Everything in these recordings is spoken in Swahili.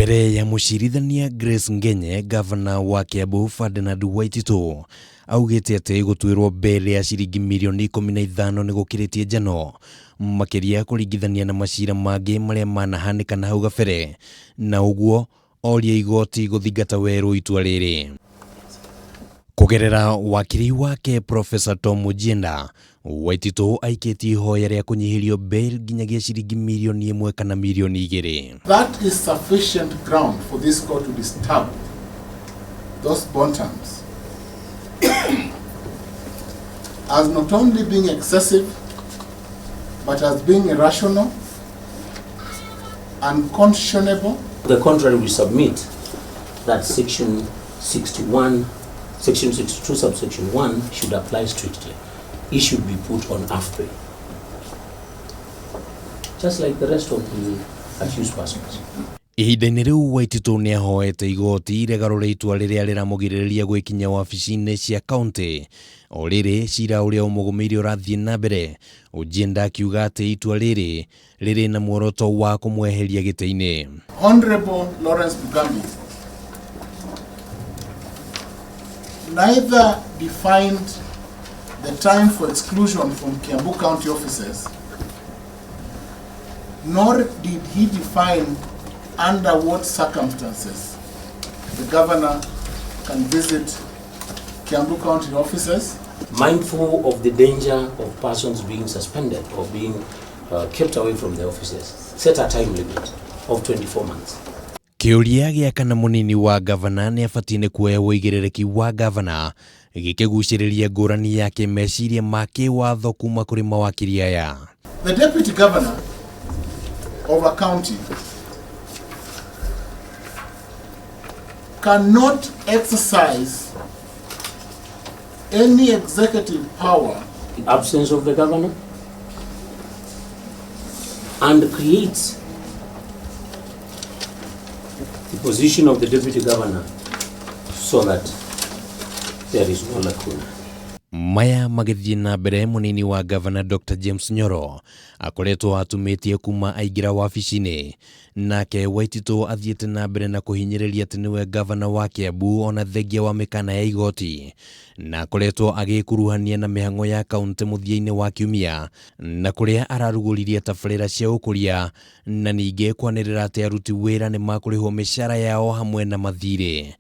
Mbere ya mucirithania Grace Ngenye, gavana wa Kiambu Ferinard Waititu augite ati gutuirwo mbere ya ciringi milioni 15 ni gukiritie njano makiria kuringithania na macira mangi maria manahanika na hau gabere, na uguo oria igoti guthingata weru itua riri. Kugerera wakiri wake Professor Tom Ojienda, Waititu aikitie ihoya ria kunyihirio bail nginyagia ciringi milioni 1 kana milioni 2. That is sufficient ground for this court to disturb those bond terms as not only being excessive but as being irrational, unconscionable. On the contrary, we submit that section 62 subsection 1 should apply strictly. It should be put on half-pay, just like the rest of the accused persons. Ihinda-inĩ riu Waititu ni ahoete igoti iregarũre itua riria riramugiriria gwikinya wabici-inĩ cia kaunti. O riri cira uria umugumiire urathie na mbere, Ojienda akiuga ati itua riri na muoroto wa kumweheria giti-ini. Honorable Lawrence Mugambi neither defined the time for exclusion from Kiambu County offices, nor did he define under what circumstances the governor can visit Kiambu County offices. Mindful of the danger of persons being suspended or being kept away from the offices, set a time limit of 24 months. Kiuria gia kana munini wa gavana ni afatine kuoya uigiririki wa gavana gikiguciriria ngurani yake meciria make watho kuma kuri mawakiri aya. The deputy governor of a county cannot exercise any executive power In absence of the governor, and creates the position of the deputy governor so that there is no lacuna. Maya magithie na mbere, munini wa gavana Dr. James Nyoro akoretwo atumitie kuma aingira wabici-ini, nake Waititu athiete na mbere na kuhinyiriria ati niwe gavana wa Kiambu ona thengia wa mikana ya igoti, na akoretwo agikuruhania na mihango ya kaunti muthia-ini wa kiumia, na kuria araruguririe tabarĩra cia ukuria, na ningi kwanirira ati aruti wira ni makurihwo mishara yao hamwe na mathirĩ.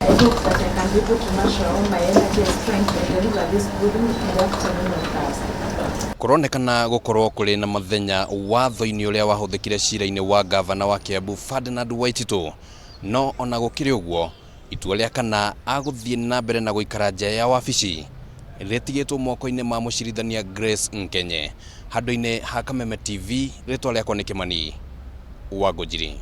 Kuronekana gukorwo kuri na mathenya watho-ini uria wahuthikire cira-ini wa gavana wa Kiambu Ferinard Waititu, no ona gukiri uguo itua ria kana aguthie na mbere na guikara nja ya wabici ritigitwo moko-ini ma mucirithania Grace Ngenye. Handu-ini ha Kameme TV, ritwa riakwa ni Kimani wa Ngujiri.